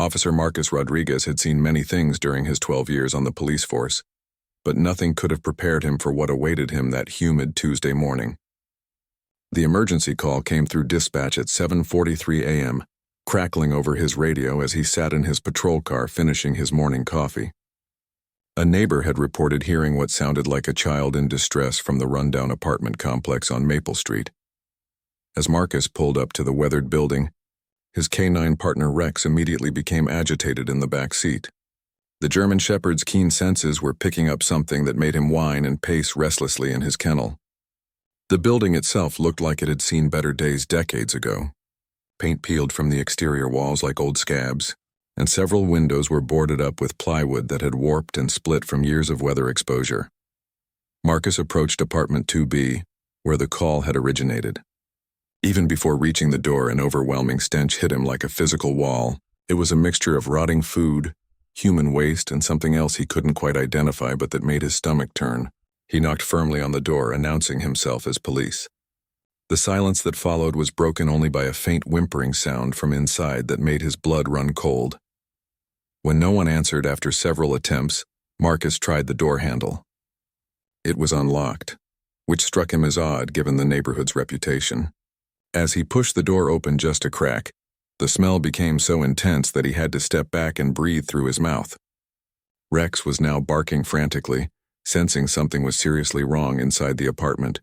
Officer Marcus Rodriguez had seen many things during his 12 years on the police force, but nothing could have prepared him for what awaited him that humid Tuesday morning. The emergency call came through dispatch at 7:43 a.m., crackling over his radio as he sat in his patrol car finishing his morning coffee. A neighbor had reported hearing what sounded like a child in distress from the rundown apartment complex on Maple Street. As Marcus pulled up to the weathered building, his canine partner Rex immediately became agitated in the back seat. The German Shepherd's keen senses were picking up something that made him whine and pace restlessly in his kennel. The building itself looked like it had seen better days decades ago. Paint peeled from the exterior walls like old scabs, and several windows were boarded up with plywood that had warped and split from years of weather exposure. Marcus approached apartment 2B, where the call had originated. Even before reaching the door, an overwhelming stench hit him like a physical wall. It was a mixture of rotting food, human waste, and something else he couldn't quite identify but that made his stomach turn. He knocked firmly on the door, announcing himself as police. The silence that followed was broken only by a faint whimpering sound from inside that made his blood run cold. When no one answered after several attempts, Marcus tried the door handle. It was unlocked, which struck him as odd given the neighborhood's reputation. As he pushed the door open just a crack, the smell became so intense that he had to step back and breathe through his mouth. Rex was now barking frantically, sensing something was seriously wrong inside the apartment.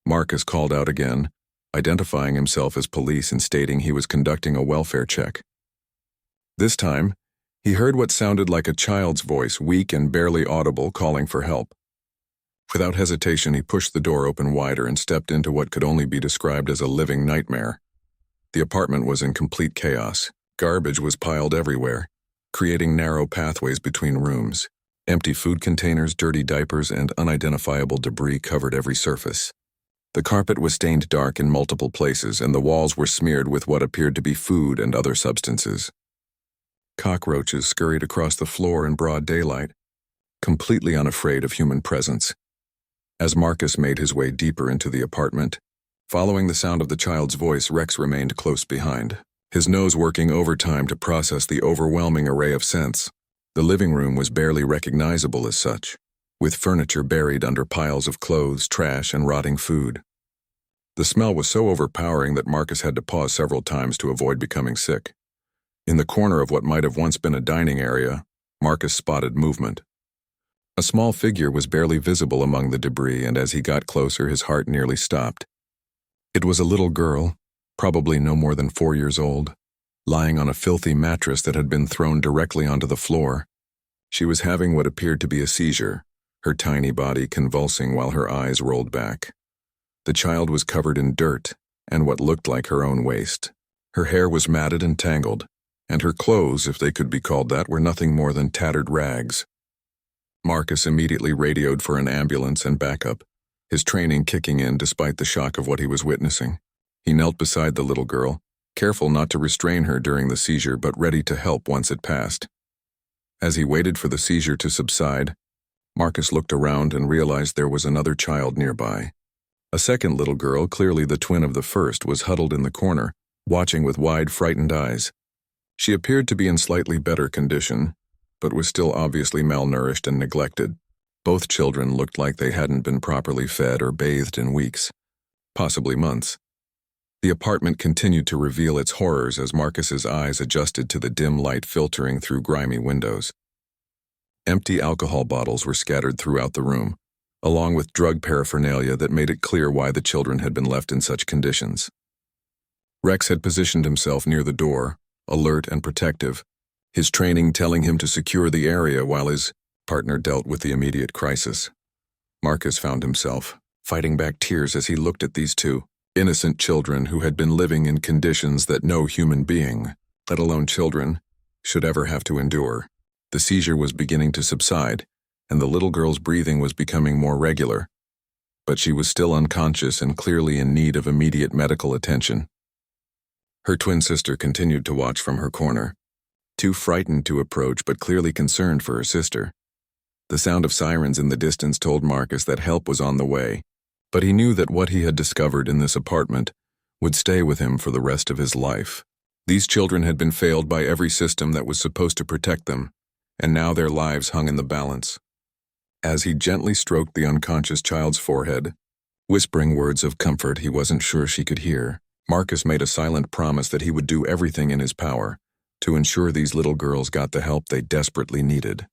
Marcus called out again, identifying himself as police and stating he was conducting a welfare check. This time, he heard what sounded like a child's voice, weak and barely audible, calling for help. Without hesitation, he pushed the door open wider and stepped into what could only be described as a living nightmare. The apartment was in complete chaos. Garbage was piled everywhere, creating narrow pathways between rooms. Empty food containers, dirty diapers, and unidentifiable debris covered every surface. The carpet was stained dark in multiple places, and the walls were smeared with what appeared to be food and other substances. Cockroaches scurried across the floor in broad daylight, completely unafraid of human presence. As Marcus made his way deeper into the apartment, following the sound of the child's voice, Rex remained close behind, his nose working overtime to process the overwhelming array of scents. The living room was barely recognizable as such, with furniture buried under piles of clothes, trash, and rotting food. The smell was so overpowering that Marcus had to pause several times to avoid becoming sick. In the corner of what might have once been a dining area, Marcus spotted movement. A small figure was barely visible among the debris, and as he got closer, his heart nearly stopped. It was a little girl, probably no more than 4 years old, lying on a filthy mattress that had been thrown directly onto the floor. She was having what appeared to be a seizure, her tiny body convulsing while her eyes rolled back. The child was covered in dirt and what looked like her own waste. Her hair was matted and tangled, and her clothes, if they could be called that, were nothing more than tattered rags. Marcus immediately radioed for an ambulance and backup, his training kicking in despite the shock of what he was witnessing. He knelt beside the little girl, careful not to restrain her during the seizure but ready to help once it passed. As he waited for the seizure to subside, Marcus looked around and realized there was another child nearby. A second little girl, clearly the twin of the first, was huddled in the corner, watching with wide, frightened eyes. She appeared to be in slightly better condition, but was still obviously malnourished and neglected. Both children looked like they hadn't been properly fed or bathed in weeks, possibly months. The apartment continued to reveal its horrors as Marcus's eyes adjusted to the dim light filtering through grimy windows. Empty alcohol bottles were scattered throughout the room, along with drug paraphernalia that made it clear why the children had been left in such conditions. Rex had positioned himself near the door, alert and protective, his training telling him to secure the area while his partner dealt with the immediate crisis. Marcus found himself fighting back tears as he looked at these two innocent children who had been living in conditions that no human being, let alone children, should ever have to endure. The seizure was beginning to subside, and the little girl's breathing was becoming more regular, but she was still unconscious and clearly in need of immediate medical attention. Her twin sister continued to watch from her corner, too frightened to approach but clearly concerned for her sister. The sound of sirens in the distance told Marcus that help was on the way, but he knew that what he had discovered in this apartment would stay with him for the rest of his life. These children had been failed by every system that was supposed to protect them, and now their lives hung in the balance. As he gently stroked the unconscious child's forehead, whispering words of comfort he wasn't sure she could hear, Marcus made a silent promise that he would do everything in his power to ensure these little girls got the help they desperately needed.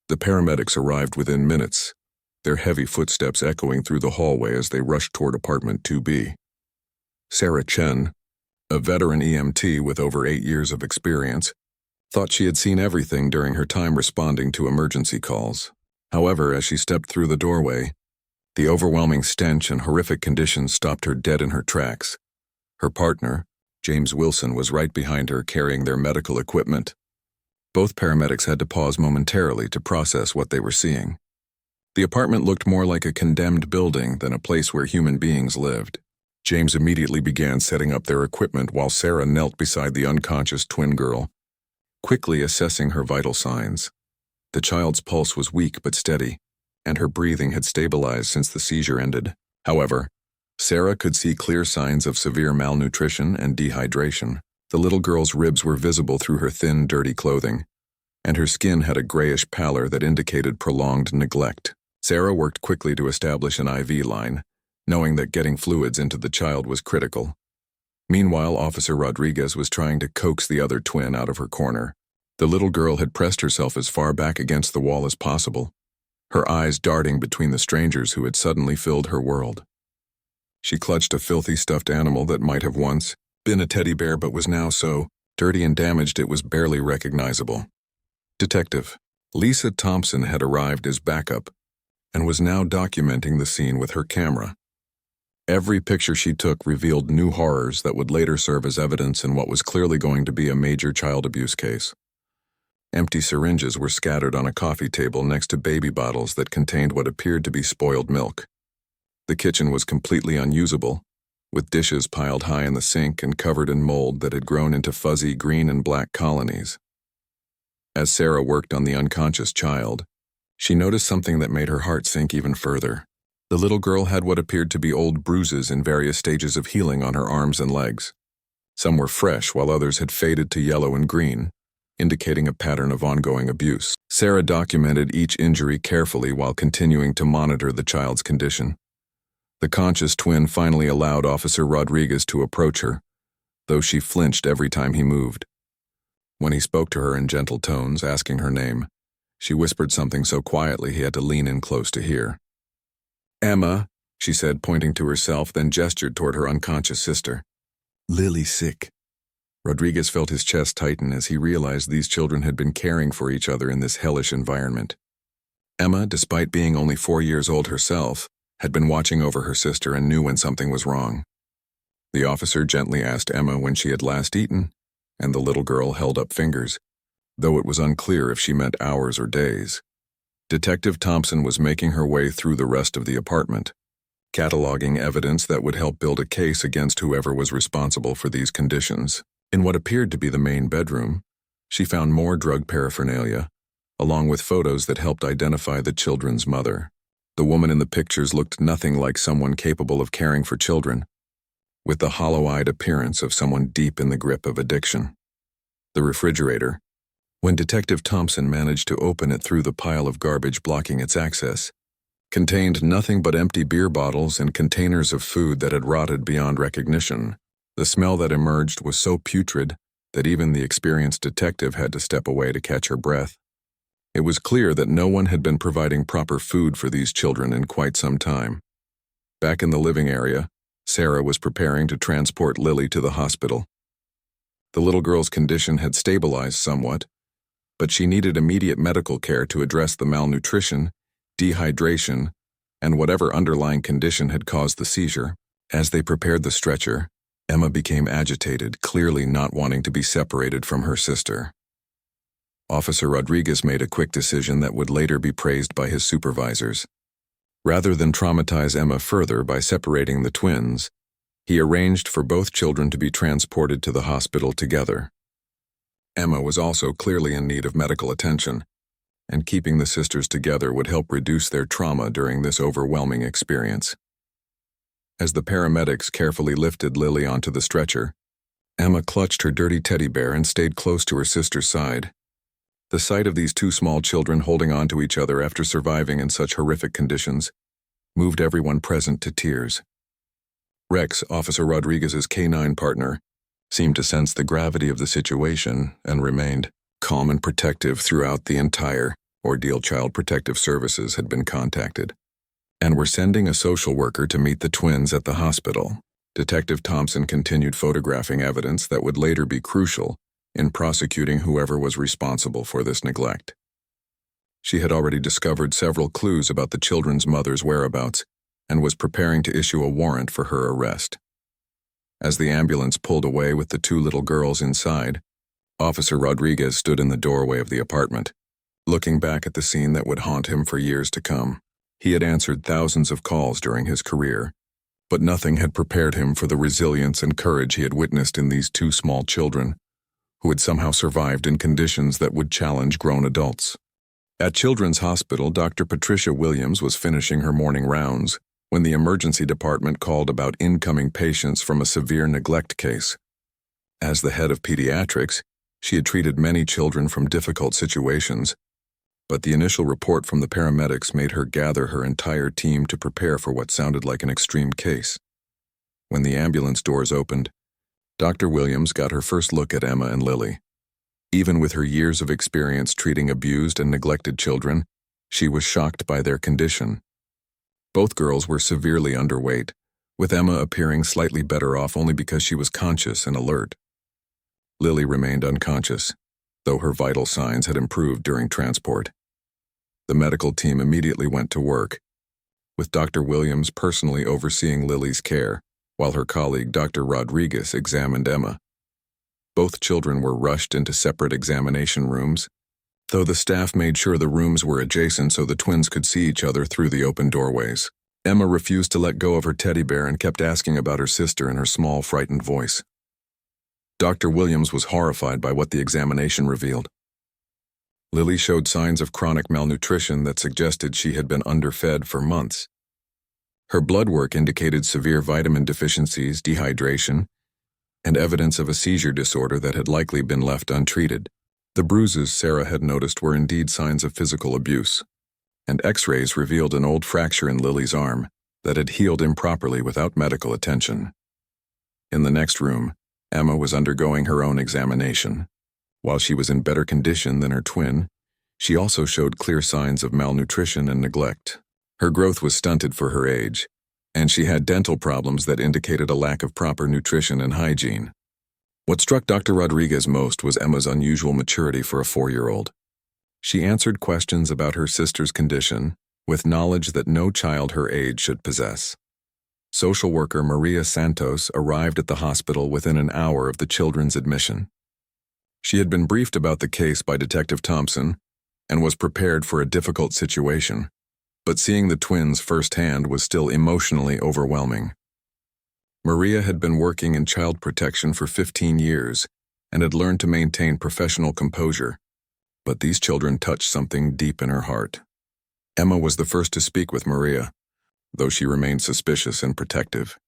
The paramedics arrived within minutes, their heavy footsteps echoing through the hallway as they rushed toward apartment 2B. Sarah Chen, a veteran EMT with over 8 years of experience, thought she had seen everything during her time responding to emergency calls. However, as she stepped through the doorway, the overwhelming stench and horrific conditions stopped her dead in her tracks. Her partner, James Wilson, was right behind her carrying their medical equipment. Both paramedics had to pause momentarily to process what they were seeing. The apartment looked more like a condemned building than a place where human beings lived. James immediately began setting up their equipment while Sarah knelt beside the unconscious twin girl, quickly assessing her vital signs. The child's pulse was weak but steady, and her breathing had stabilized since the seizure ended. However, Sarah could see clear signs of severe malnutrition and dehydration. The little girl's ribs were visible through her thin, dirty clothing, and her skin had a grayish pallor that indicated prolonged neglect. Sarah worked quickly to establish an IV line, knowing that getting fluids into the child was critical. Meanwhile, Officer Rodriguez was trying to coax the other twin out of her corner. The little girl had pressed herself as far back against the wall as possible, her eyes darting between the strangers who had suddenly filled her world. She clutched a filthy stuffed animal that might have once been a teddy bear but was now so dirty and damaged it was barely recognizable. Detective Lisa Thompson had arrived as backup and was now documenting the scene with her camera. Every picture she took revealed new horrors that would later serve as evidence in what was clearly going to be a major child abuse case. Empty syringes were scattered on a coffee table next to baby bottles that contained what appeared to be spoiled milk. The kitchen was completely unusable, with dishes piled high in the sink and covered in mold that had grown into fuzzy green and black colonies. As Sarah worked on the unconscious child, she noticed something that made her heart sink even further. The little girl had what appeared to be old bruises in various stages of healing on her arms and legs. Some were fresh, while others had faded to yellow and green, indicating a pattern of ongoing abuse. Sarah documented each injury carefully while continuing to monitor the child's condition. The conscious twin finally allowed Officer Rodriguez to approach her, though she flinched every time he moved. When he spoke to her in gentle tones, asking her name, she whispered something so quietly he had to lean in close to hear. "Emma," she said, pointing to herself, then gestured toward her unconscious sister. "Lily's sick." Rodriguez felt his chest tighten as he realized these children had been caring for each other in this hellish environment. Emma, despite being only 4 years old herself, had been watching over her sister and knew when something was wrong. The officer gently asked Emma when she had last eaten, and the little girl held up fingers, though it was unclear if she meant hours or days. Detective Thompson was making her way through the rest of the apartment, cataloging evidence that would help build a case against whoever was responsible for these conditions. In what appeared to be the main bedroom, she found more drug paraphernalia, along with photos that helped identify the children's mother. The woman in the pictures looked nothing like someone capable of caring for children, with the hollow-eyed appearance of someone deep in the grip of addiction. The refrigerator, when Detective Thompson managed to open it through the pile of garbage blocking its access, contained nothing but empty beer bottles and containers of food that had rotted beyond recognition. The smell that emerged was so putrid that even the experienced detective had to step away to catch her breath. It was clear that no one had been providing proper food for these children in quite some time. Back in the living area, Sarah was preparing to transport Lily to the hospital. The little girl's condition had stabilized somewhat, but she needed immediate medical care to address the malnutrition, dehydration, and whatever underlying condition had caused the seizure. As they prepared the stretcher, Emma became agitated, clearly not wanting to be separated from her sister. Officer Rodriguez made a quick decision that would later be praised by his supervisors. Rather than traumatize Emma further by separating the twins, he arranged for both children to be transported to the hospital together. Emma was also clearly in need of medical attention, and keeping the sisters together would help reduce their trauma during this overwhelming experience. As the paramedics carefully lifted Lily onto the stretcher, Emma clutched her dirty teddy bear and stayed close to her sister's side. The sight of these two small children holding on to each other after surviving in such horrific conditions moved everyone present to tears. Rex, Officer Rodriguez's K-9 partner, seemed to sense the gravity of the situation and remained calm and protective throughout the entire ordeal. Child Protective Services had been contacted and were sending a social worker to meet the twins at the hospital. Detective Thompson continued photographing evidence that would later be crucial in prosecuting whoever was responsible for this neglect. She had already discovered several clues about the children's mother's whereabouts and was preparing to issue a warrant for her arrest. As the ambulance pulled away with the two little girls inside, Officer Rodriguez stood in the doorway of the apartment, looking back at the scene that would haunt him for years to come. He had answered thousands of calls during his career, but nothing had prepared him for the resilience and courage he had witnessed in these two small children, who had somehow survived in conditions that would challenge grown adults. At Children's Hospital, Dr. Patricia Williams was finishing her morning rounds when the emergency department called about incoming patients from a severe neglect case. As the head of pediatrics, she had treated many children from difficult situations, but the initial report from the paramedics made her gather her entire team to prepare for what sounded like an extreme case. When the ambulance doors opened, Dr. Williams got her first look at Emma and Lily. Even with her years of experience treating abused and neglected children, she was shocked by their condition. Both girls were severely underweight, with Emma appearing slightly better off only because she was conscious and alert. Lily remained unconscious, though her vital signs had improved during transport. The medical team immediately went to work, with Dr. Williams personally overseeing Lily's care, while her colleague Dr. Rodriguez examined Emma. Both children were rushed into separate examination rooms, though the staff made sure the rooms were adjacent so the twins could see each other through the open doorways. Emma refused to let go of her teddy bear and kept asking about her sister in her small, frightened voice. Dr. Williams was horrified by what the examination revealed. Lily showed signs of chronic malnutrition that suggested she had been underfed for months. Her blood work indicated severe vitamin deficiencies, dehydration, and evidence of a seizure disorder that had likely been left untreated. The bruises Sarah had noticed were indeed signs of physical abuse, and X-rays revealed an old fracture in Lily's arm that had healed improperly without medical attention. In the next room, Emma was undergoing her own examination. While she was in better condition than her twin, she also showed clear signs of malnutrition and neglect. Her growth was stunted for her age, and she had dental problems that indicated a lack of proper nutrition and hygiene. What struck Dr. Rodriguez most was Emma's unusual maturity for a 4-year-old. She answered questions about her sister's condition with knowledge that no child her age should possess. Social worker Maria Santos arrived at the hospital within an hour of the children's admission. She had been briefed about the case by Detective Thompson and was prepared for a difficult situation, but seeing the twins firsthand was still emotionally overwhelming. Maria had been working in child protection for 15 years and had learned to maintain professional composure, but these children touched something deep in her heart. Emma was the first to speak with Maria, though she remained suspicious and protective.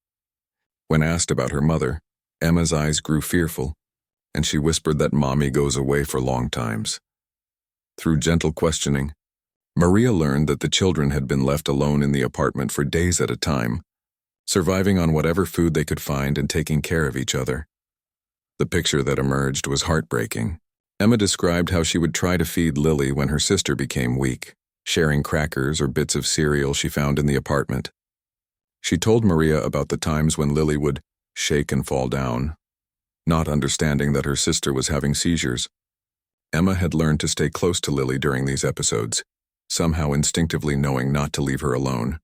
When asked about her mother, Emma's eyes grew fearful, and she whispered that Mommy goes away for long times. Through gentle questioning, Maria learned that the children had been left alone in the apartment for days at a time, surviving on whatever food they could find and taking care of each other. The picture that emerged was heartbreaking. Emma described how she would try to feed Lily when her sister became weak, sharing crackers or bits of cereal she found in the apartment. She told Maria about the times when Lily would shake and fall down, not understanding that her sister was having seizures. Emma had learned to stay close to Lily during these episodes, somehow instinctively knowing not to leave her alone.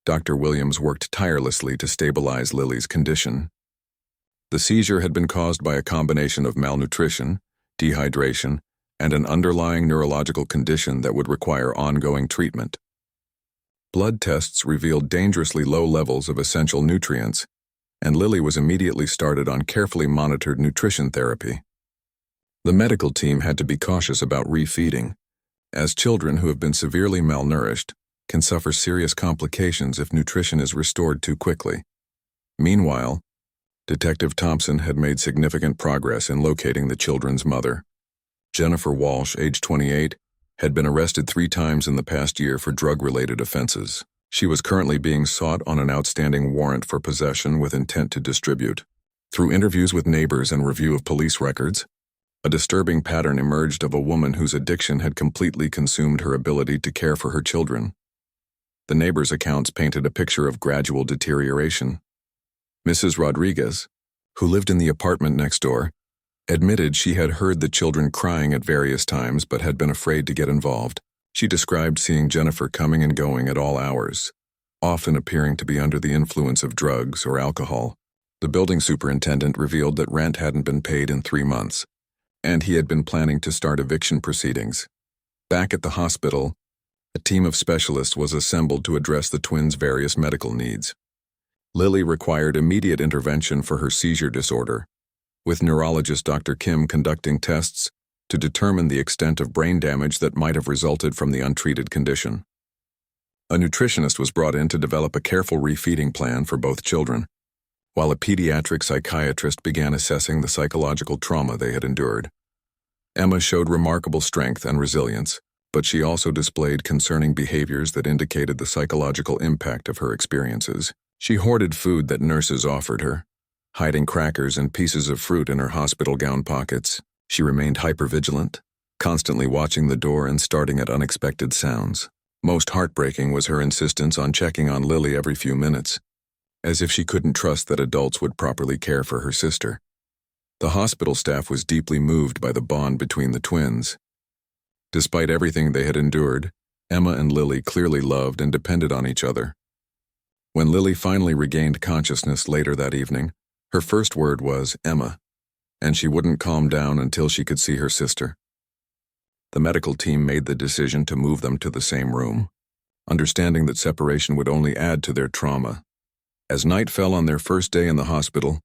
Dr. Williams worked tirelessly to stabilize Lily's condition. The seizure had been caused by a combination of malnutrition, dehydration, and an underlying neurological condition that would require ongoing treatment. Blood tests revealed dangerously low levels of essential nutrients, and Lily was immediately started on carefully monitored nutrition therapy. The medical team had to be cautious about refeeding, as children who have been severely malnourished can suffer serious complications if nutrition is restored too quickly. Meanwhile, Detective Thompson had made significant progress in locating the children's mother. Jennifer Walsh, age 28, had been arrested 3 times in the past year for drug-related offenses. She was currently being sought on an outstanding warrant for possession with intent to distribute. Through interviews with neighbors and review of police records, a disturbing pattern emerged of a woman whose addiction had completely consumed her ability to care for her children. The neighbors' accounts painted a picture of gradual deterioration. Mrs. Rodriguez, who lived in the apartment next door, admitted she had heard the children crying at various times but had been afraid to get involved. She described seeing Jennifer coming and going at all hours, often appearing to be under the influence of drugs or alcohol. The building superintendent revealed that rent hadn't been paid in 3 months, and he had been planning to start eviction proceedings. Back at the hospital, a team of specialists was assembled to address the twins' various medical needs. Lily required immediate intervention for her seizure disorder, with neurologist Dr. Kim conducting tests to determine the extent of brain damage that might have resulted from the untreated condition. A nutritionist was brought in to develop a careful refeeding plan for both children, while a pediatric psychiatrist began assessing the psychological trauma they had endured. Emma showed remarkable strength and resilience, but she also displayed concerning behaviors that indicated the psychological impact of her experiences. She hoarded food that nurses offered her, hiding crackers and pieces of fruit in her hospital gown pockets. She remained hypervigilant, constantly watching the door and starting at unexpected sounds. Most heartbreaking was her insistence on checking on Lily every few minutes, as if she couldn't trust that adults would properly care for her sister. The hospital staff was deeply moved by the bond between the twins. Despite everything they had endured, Emma and Lily clearly loved and depended on each other. When Lily finally regained consciousness later that evening, her first word was Emma, and she wouldn't calm down until she could see her sister. The medical team made the decision to move them to the same room, understanding that separation would only add to their trauma. As night fell on their first day in the hospital,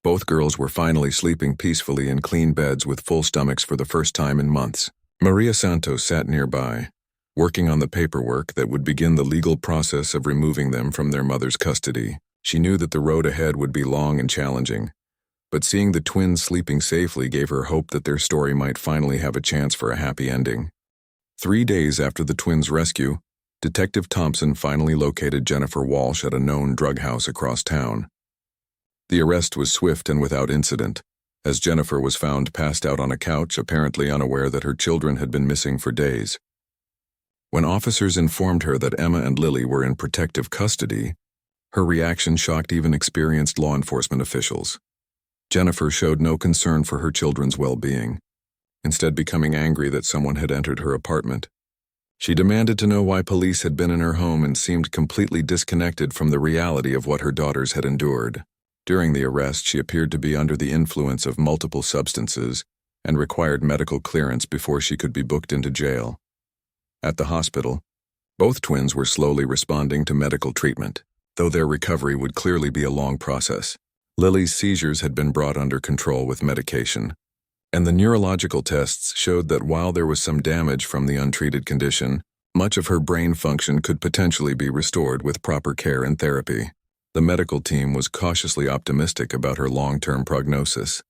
both girls were finally sleeping peacefully in clean beds with full stomachs for the first time in months. Maria Santos sat nearby, working on the paperwork that would begin the legal process of removing them from their mother's custody. She knew that the road ahead would be long and challenging, but seeing the twins sleeping safely gave her hope that their story might finally have a chance for a happy ending. 3 days after the twins' rescue, Detective Thompson finally located Jennifer Walsh at a known drug house across town. The arrest was swift and without incident, as Jennifer was found passed out on a couch, apparently unaware that her children had been missing for days. When officers informed her that Emma and Lily were in protective custody, her reaction shocked even experienced law enforcement officials. Jennifer showed no concern for her children's well-being, instead becoming angry that someone had entered her apartment. She demanded to know why police had been in her home and seemed completely disconnected from the reality of what her daughters had endured. During the arrest, she appeared to be under the influence of multiple substances and required medical clearance before she could be booked into jail. At the hospital, both twins were slowly responding to medical treatment, though their recovery would clearly be a long process. Lily's seizures had been brought under control with medication, and the neurological tests showed that while there was some damage from the untreated condition, much of her brain function could potentially be restored with proper care and therapy. The medical team was cautiously optimistic about her long-term prognosis.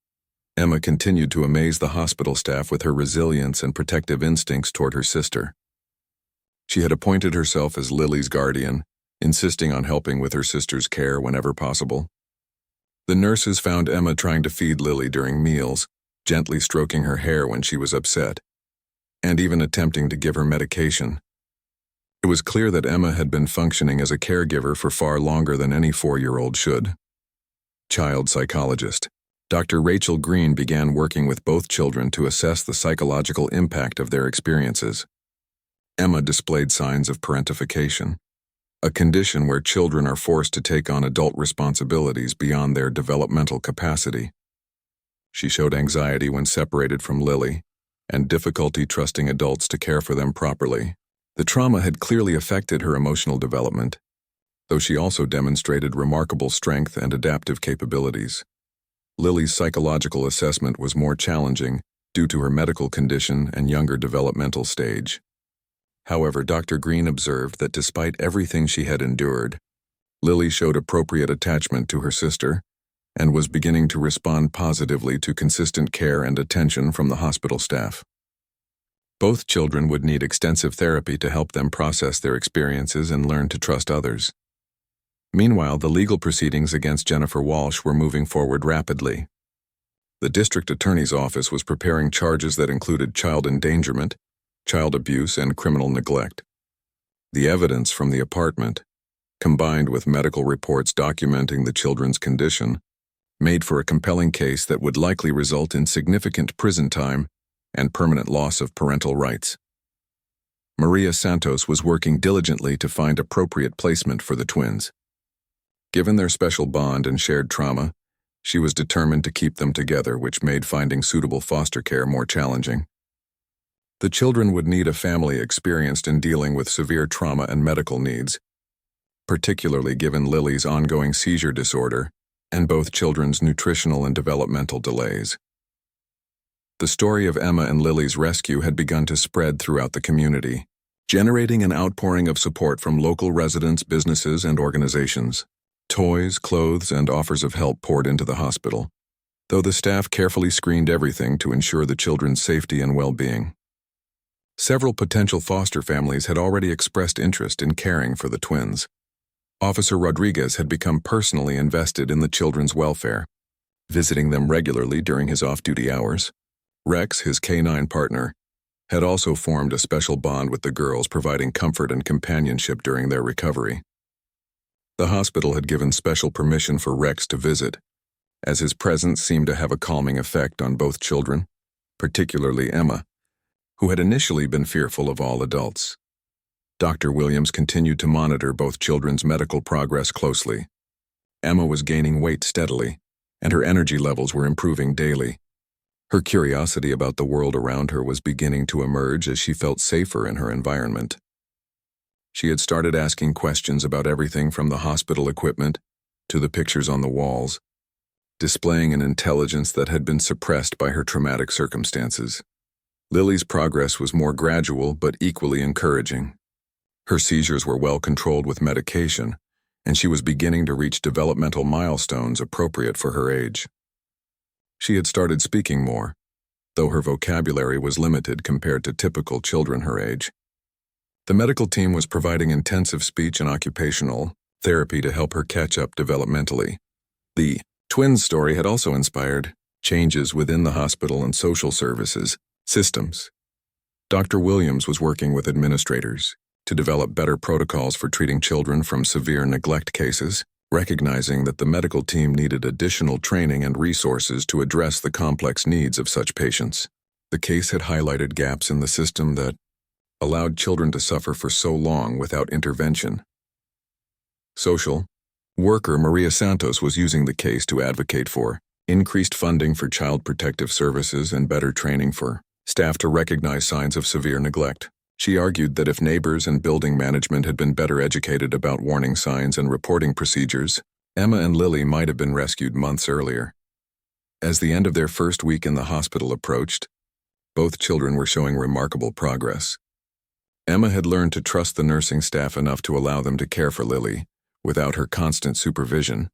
Emma continued to amaze the hospital staff with her resilience and protective instincts toward her sister. She had appointed herself as Lily's guardian, insisting on helping with her sister's care whenever possible. The nurses found Emma trying to feed Lily during meals, gently stroking her hair when she was upset, and even attempting to give her medication. It was clear that Emma had been functioning as a caregiver for far longer than any 4-year-old should. Child psychologist Dr. Rachel Green began working with both children to assess the psychological impact of their experiences. Emma displayed signs of parentification, a condition where children are forced to take on adult responsibilities beyond their developmental capacity. She showed anxiety when separated from Lily, and difficulty trusting adults to care for them properly. The trauma had clearly affected her emotional development, though she also demonstrated remarkable strength and adaptive capabilities. Lily's psychological assessment was more challenging due to her medical condition and younger developmental stage. However, Dr. Green observed that despite everything she had endured, Lily showed appropriate attachment to her sister and was beginning to respond positively to consistent care and attention from the hospital staff. Both children would need extensive therapy to help them process their experiences and learn to trust others. Meanwhile, the legal proceedings against Jennifer Walsh were moving forward rapidly. The district attorney's office was preparing charges that included child endangerment, child abuse, and criminal neglect. The evidence from the apartment, combined with medical reports documenting the children's condition, made for a compelling case that would likely result in significant prison time and permanent loss of parental rights. Maria Santos was working diligently to find appropriate placement for the twins. Given their special bond and shared trauma, she was determined to keep them together, which made finding suitable foster care more challenging. The children would need a family experienced in dealing with severe trauma and medical needs, particularly given Lily's ongoing seizure disorder and both children's nutritional and developmental delays. The story of Emma and Lily's rescue had begun to spread throughout the community, generating an outpouring of support from local residents, businesses, and organizations. Toys, clothes, and offers of help poured into the hospital, though the staff carefully screened everything to ensure the children's safety and well-being. Several potential foster families had already expressed interest in caring for the twins. Officer Rodriguez had become personally invested in the children's welfare, visiting them regularly during his off-duty hours. Rex, his canine partner, had also formed a special bond with the girls, providing comfort and companionship during their recovery. The hospital had given special permission for Rex to visit, as his presence seemed to have a calming effect on both children, particularly Emma, who had initially been fearful of all adults. Dr. Williams continued to monitor both children's medical progress closely. Emma was gaining weight steadily, and her energy levels were improving daily. Her curiosity about the world around her was beginning to emerge as she felt safer in her environment. She had started asking questions about everything from the hospital equipment to the pictures on the walls, displaying an intelligence that had been suppressed by her traumatic circumstances. Lily's progress was more gradual but equally encouraging. Her seizures were well controlled with medication, and she was beginning to reach developmental milestones appropriate for her age. She had started speaking more, though her vocabulary was limited compared to typical children her age. The medical team was providing intensive speech and occupational therapy to help her catch up developmentally. The twins' story had also inspired changes within the hospital and social services systems. Dr. Williams was working with administrators to develop better protocols for treating children from severe neglect cases, recognizing that the medical team needed additional training and resources to address the complex needs of such patients. The case had highlighted gaps in the system that allowed children to suffer for so long without intervention. Social worker Maria Santos was using the case to advocate for increased funding for child protective services and better training for staff to recognize signs of severe neglect. She argued that if neighbors and building management had been better educated about warning signs and reporting procedures, Emma and Lily might have been rescued months earlier. As the end of their first week in the hospital approached, both children were showing remarkable progress. Emma had learned to trust the nursing staff enough to allow them to care for Lily without her constant supervision,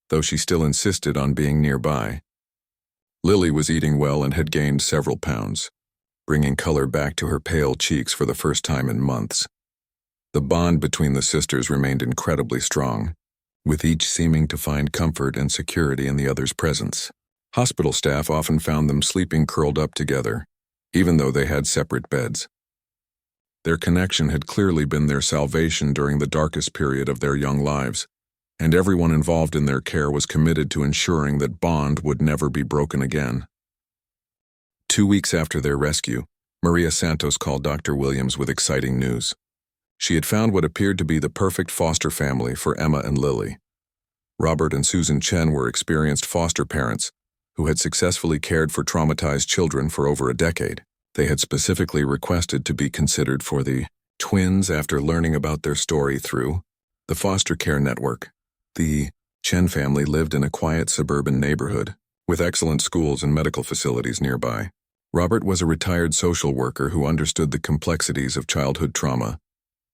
though she still insisted on being nearby. Lily was eating well and had gained several pounds, bringing color back to her pale cheeks for the first time in months. The bond between the sisters remained incredibly strong, with each seeming to find comfort and security in the other's presence. Hospital staff often found them sleeping curled up together, even though they had separate beds. Their connection had clearly been their salvation during the darkest period of their young lives, and everyone involved in their care was committed to ensuring that bond would never be broken again. 2 weeks after their rescue, Maria Santos called Dr. Williams with exciting news. She had found what appeared to be the perfect foster family for Emma and Lily. Robert and Susan Chen were experienced foster parents who had successfully cared for traumatized children for over a decade. They had specifically requested to be considered for the twins after learning about their story through the foster care network. The Chen family lived in a quiet suburban neighborhood with excellent schools and medical facilities nearby. Robert was a retired social worker who understood the complexities of childhood trauma,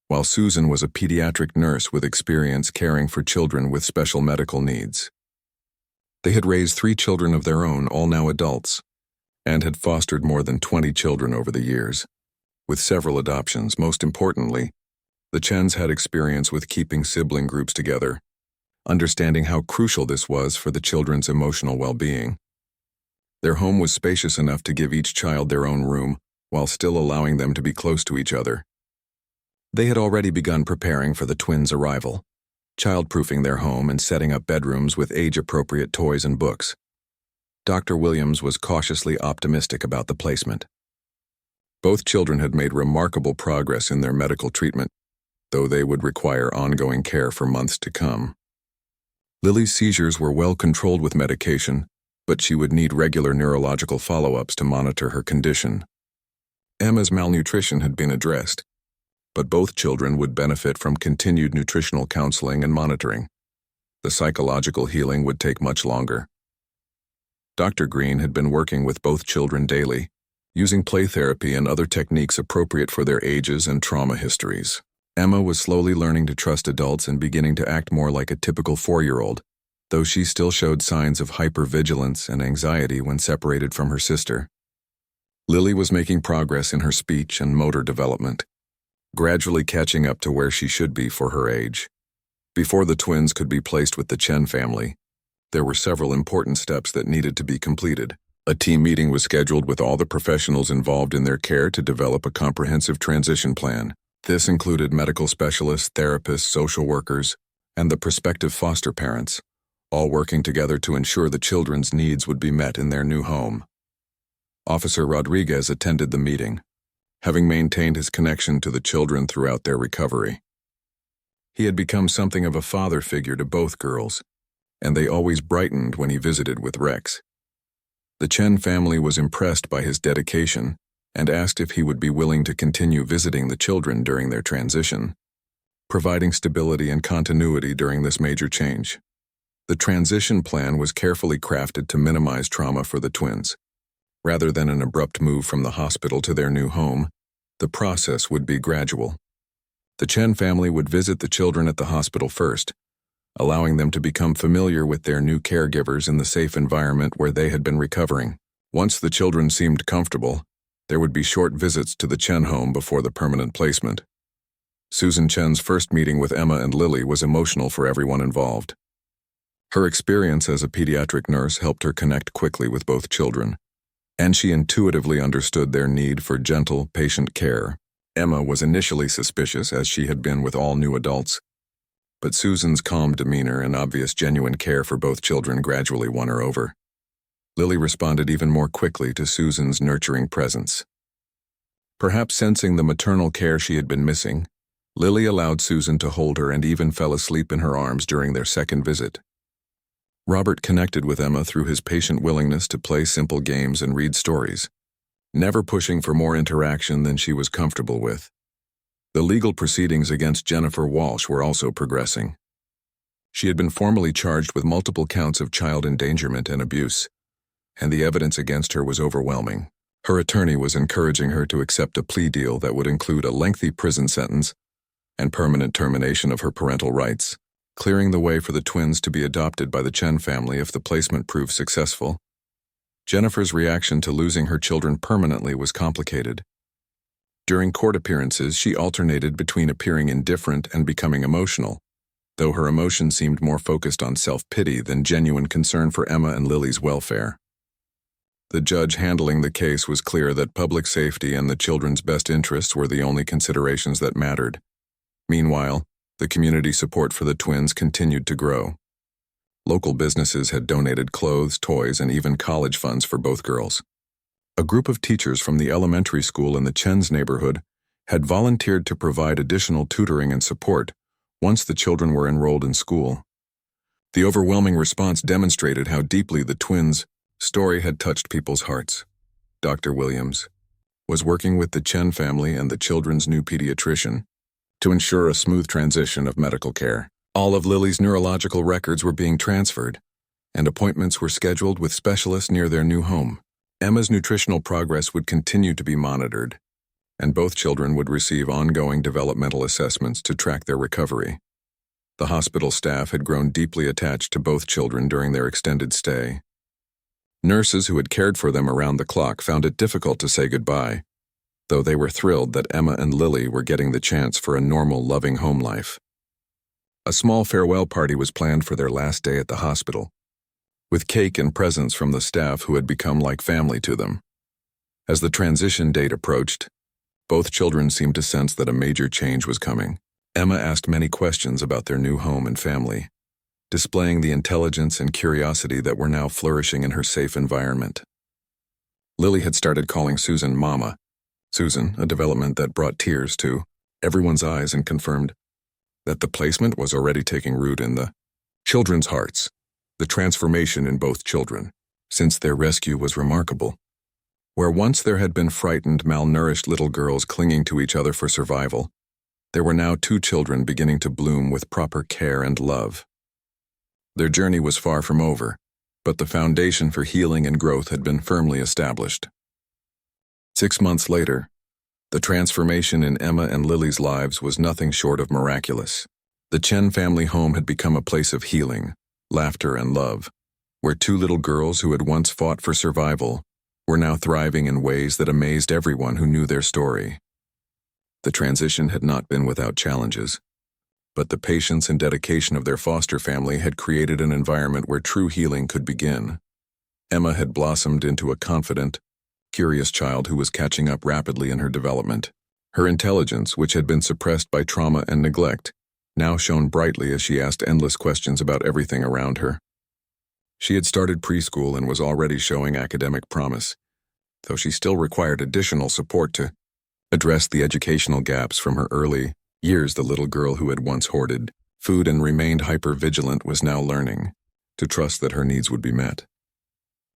while Susan was a pediatric nurse with experience caring for children with special medical needs. They had raised 3 children of their own, all now adults, and had fostered more than 20 children over the years, with several adoptions. Most importantly, the Chens had experience with keeping sibling groups together, understanding how crucial this was for the children's emotional well-being. Their home was spacious enough to give each child their own room, while still allowing them to be close to each other. They had already begun preparing for the twins' arrival, child-proofing their home and setting up bedrooms with age-appropriate toys and books. Dr. Williams was cautiously optimistic about the placement. Both children had made remarkable progress in their medical treatment, though they would require ongoing care for months to come. Lily's seizures were well controlled with medication, but she would need regular neurological follow-ups to monitor her condition. Emma's malnutrition had been addressed, but both children would benefit from continued nutritional counseling and monitoring. The psychological healing would take much longer. Dr. Green had been working with both children daily, using play therapy and other techniques appropriate for their ages and trauma histories. Emma was slowly learning to trust adults and beginning to act more like a typical 4-year-old, though she still showed signs of hypervigilance and anxiety when separated from her sister. Lily was making progress in her speech and motor development, gradually catching up to where she should be for her age. Before the twins could be placed with the Chen family, there were several important steps that needed to be completed. A team meeting was scheduled with all the professionals involved in their care to develop a comprehensive transition plan. This included medical specialists, therapists, social workers, and the prospective foster parents, all working together to ensure the children's needs would be met in their new home. Officer Rodriguez attended the meeting, having maintained his connection to the children throughout their recovery. He had become something of a father figure to both girls, and they always brightened when he visited with Rex. The Chen family was impressed by his dedication and asked if he would be willing to continue visiting the children during their transition, providing stability and continuity during this major change. The transition plan was carefully crafted to minimize trauma for the twins. Rather than an abrupt move from the hospital to their new home, the process would be gradual. The Chen family would visit the children at the hospital first, allowing them to become familiar with their new caregivers in the safe environment where they had been recovering. Once the children seemed comfortable, there would be short visits to the Chen home before the permanent placement. Susan Chen's first meeting with Emma and Lily was emotional for everyone involved. Her experience as a pediatric nurse helped her connect quickly with both children, and she intuitively understood their need for gentle, patient care. Emma was initially suspicious, as she had been with all new adults, but Susan's calm demeanor and obvious genuine care for both children gradually won her over. Lily responded even more quickly to Susan's nurturing presence. Perhaps sensing the maternal care she had been missing, Lily allowed Susan to hold her and even fell asleep in her arms during their second visit. Robert connected with Emma through his patient willingness to play simple games and read stories, never pushing for more interaction than she was comfortable with. The legal proceedings against Jennifer Walsh were also progressing. She had been formally charged with multiple counts of child endangerment and abuse, and the evidence against her was overwhelming. Her attorney was encouraging her to accept a plea deal that would include a lengthy prison sentence and permanent termination of her parental rights, clearing the way for the twins to be adopted by the Chen family if the placement proved successful. Jennifer's reaction to losing her children permanently was complicated. During court appearances, she alternated between appearing indifferent and becoming emotional, though her emotion seemed more focused on self-pity than genuine concern for Emma and Lily's welfare. The judge handling the case was clear that public safety and the children's best interests were the only considerations that mattered. Meanwhile, the community support for the twins continued to grow. Local businesses had donated clothes, toys, and even college funds for both girls. A group of teachers from the elementary school in the Chen's neighborhood had volunteered to provide additional tutoring and support once the children were enrolled in school. The overwhelming response demonstrated how deeply the twins' story had touched people's hearts. Dr. Williams was working with the Chen family and the children's new pediatrician to ensure a smooth transition of medical care. All of Lily's neurological records were being transferred, and appointments were scheduled with specialists near their new home. Emma's nutritional progress would continue to be monitored, and both children would receive ongoing developmental assessments to track their recovery. The hospital staff had grown deeply attached to both children during their extended stay. Nurses who had cared for them around the clock found it difficult to say goodbye, though they were thrilled that Emma and Lily were getting the chance for a normal, loving home life. A small farewell party was planned for their last day at the hospital, with cake and presents from the staff who had become like family to them. As the transition date approached, both children seemed to sense that a major change was coming. Emma asked many questions about their new home and family, displaying the intelligence and curiosity that were now flourishing in her safe environment. Lily had started calling Susan Mama. Susan, a development that brought tears to everyone's eyes and confirmed that the placement was already taking root in the children's hearts. The transformation in both children, since their rescue, was remarkable. Where once there had been frightened, malnourished little girls clinging to each other for survival, there were now two children beginning to bloom with proper care and love. Their journey was far from over, but the foundation for healing and growth had been firmly established. 6 months later, the transformation in Emma and Lily's lives was nothing short of miraculous. The Chen family home had become a place of healing, laughter, and love, where two little girls who had once fought for survival were now thriving in ways that amazed everyone who knew their story. The transition had not been without challenges, but the patience and dedication of their foster family had created an environment where true healing could begin. Emma had blossomed into a confident, curious child who was catching up rapidly in her development. Her intelligence, which had been suppressed by trauma and neglect, now shone brightly as she asked endless questions about everything around her. She had started preschool and was already showing academic promise, though she still required additional support to address the educational gaps from her early years. The little girl who had once hoarded food and remained hyper-vigilant was now learning to trust that her needs would be met.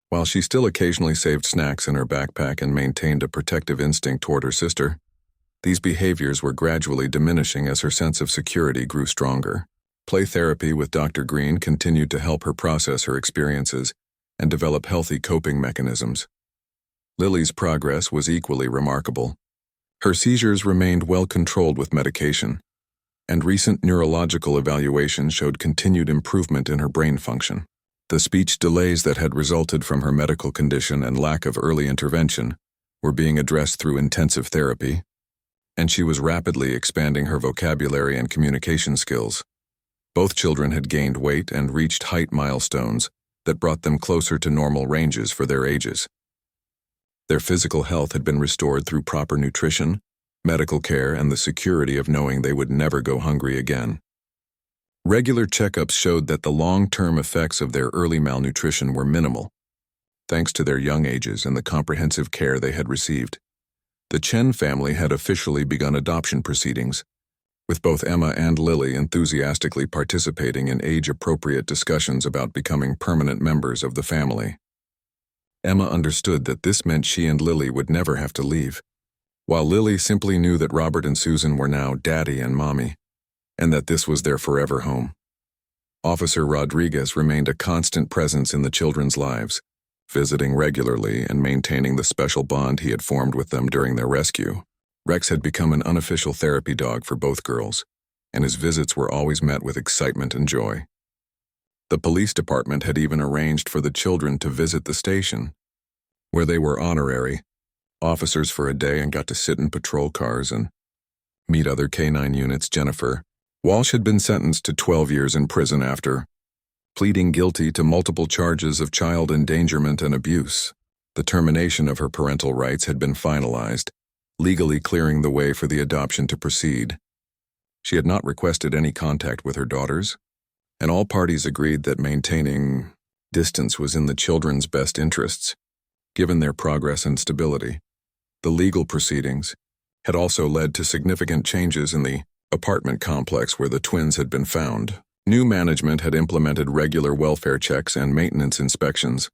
While she still occasionally saved snacks in her backpack and maintained a protective instinct toward her sister, these behaviors were gradually diminishing as her sense of security grew stronger. Play therapy with Dr. Green continued to help her process her experiences and develop healthy coping mechanisms. Lily's progress was equally remarkable. Her seizures remained well controlled with medication, and recent neurological evaluations showed continued improvement in her brain function. The speech delays that had resulted from her medical condition and lack of early intervention were being addressed through intensive therapy, and she was rapidly expanding her vocabulary and communication skills. Both children had gained weight and reached height milestones that brought them closer to normal ranges for their ages. Their physical health had been restored through proper nutrition, medical care, and the security of knowing they would never go hungry again. Regular checkups showed that the long-term effects of their early malnutrition were minimal, thanks to their young ages and the comprehensive care they had received. The Chen family had officially begun adoption proceedings, with both Emma and Lily enthusiastically participating in age-appropriate discussions about becoming permanent members of the family. Emma understood that this meant she and Lily would never have to leave, while Lily simply knew that Robert and Susan were now Daddy and Mommy, and that this was their forever home. Officer Rodriguez remained a constant presence in the children's lives, visiting regularly and maintaining the special bond he had formed with them during their rescue. Rex had become an unofficial therapy dog for both girls, and his visits were always met with excitement and joy. The police department had even arranged for the children to visit the station, where they were honorary officers for a day and got to sit in patrol cars and meet other K-9 units. Jennifer Walsh had been sentenced to 12 years in prison after pleading guilty to multiple charges of child endangerment and abuse. The termination of her parental rights had been finalized, legally clearing the way for the adoption to proceed. She had not requested any contact with her daughters, and all parties agreed that maintaining distance was in the children's best interests, given their progress and stability. The legal proceedings had also led to significant changes in the apartment complex where the twins had been found. New management had implemented regular welfare checks and maintenance inspections,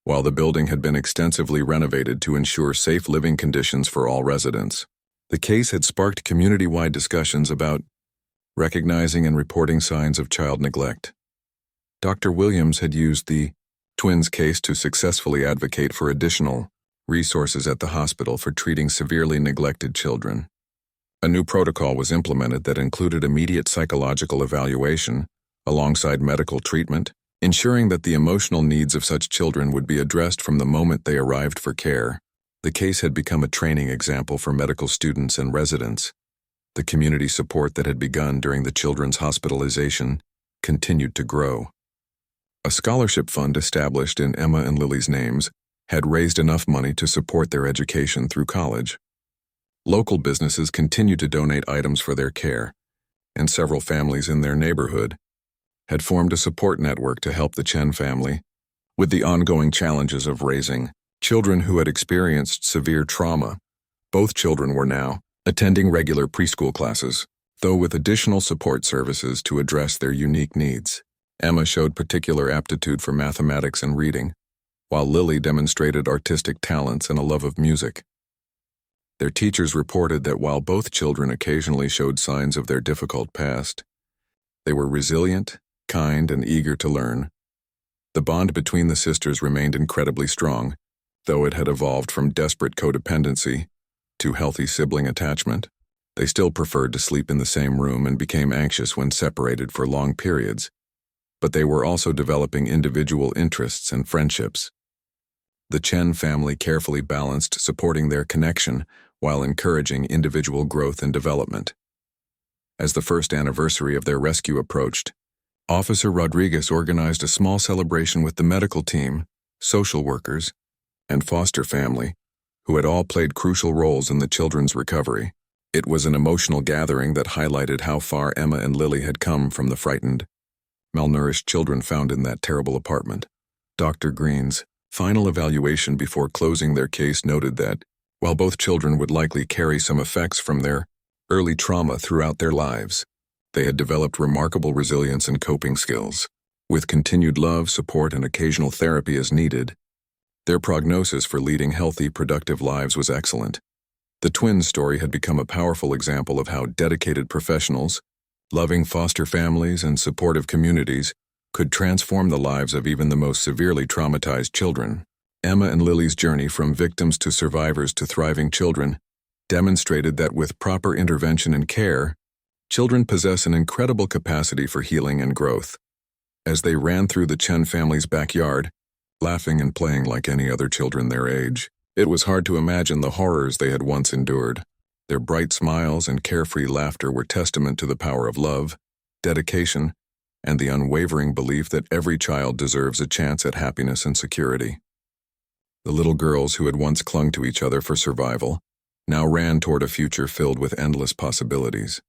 while the building had been extensively renovated to ensure safe living conditions for all residents. The case had sparked community-wide discussions about recognizing and reporting signs of child neglect. Dr. Williams had used the twins' case to successfully advocate for additional resources at the hospital for treating severely neglected children. A new protocol was implemented that included immediate psychological evaluation, alongside medical treatment, ensuring that the emotional needs of such children would be addressed from the moment they arrived for care. The case had become a training example for medical students and residents. The community support that had begun during the children's hospitalization continued to grow. A scholarship fund established in Emma and Lily's names had raised enough money to support their education through college. Local businesses continued to donate items for their care, and several families in their neighborhood had formed a support network to help the Chen family with the ongoing challenges of raising children who had experienced severe trauma. Both children were now attending regular preschool classes, though with additional support services to address their unique needs. Emma showed particular aptitude for mathematics and reading, while Lily demonstrated artistic talents and a love of music. Their teachers reported that while both children occasionally showed signs of their difficult past, they were resilient, kind, and eager to learn. The bond between the sisters remained incredibly strong, though it had evolved from desperate codependency to healthy sibling attachment. They still preferred to sleep in the same room and became anxious when separated for long periods, but they were also developing individual interests and friendships. The Chen family carefully balanced supporting their connection while encouraging individual growth and development. As the first anniversary of their rescue approached, Officer Rodriguez organized a small celebration with the medical team, social workers, and foster family, who had all played crucial roles in the children's recovery. It was an emotional gathering that highlighted how far Emma and Lily had come from the frightened, malnourished children found in that terrible apartment. Dr. Green's final evaluation before closing their case noted that, while both children would likely carry some effects from their early trauma throughout their lives, they had developed remarkable resilience and coping skills. With continued love, support, and occasional therapy as needed, their prognosis for leading healthy, productive lives was excellent. The twins' story had become a powerful example of how dedicated professionals, loving foster families, and supportive communities could transform the lives of even the most severely traumatized children. Emma and Lily's journey from victims to survivors to thriving children demonstrated that with proper intervention and care, children possess an incredible capacity for healing and growth. As they ran through the Chen family's backyard, laughing and playing like any other children their age, it was hard to imagine the horrors they had once endured. Their bright smiles and carefree laughter were testament to the power of love, dedication, and the unwavering belief that every child deserves a chance at happiness and security. The little girls who had once clung to each other for survival now ran toward a future filled with endless possibilities.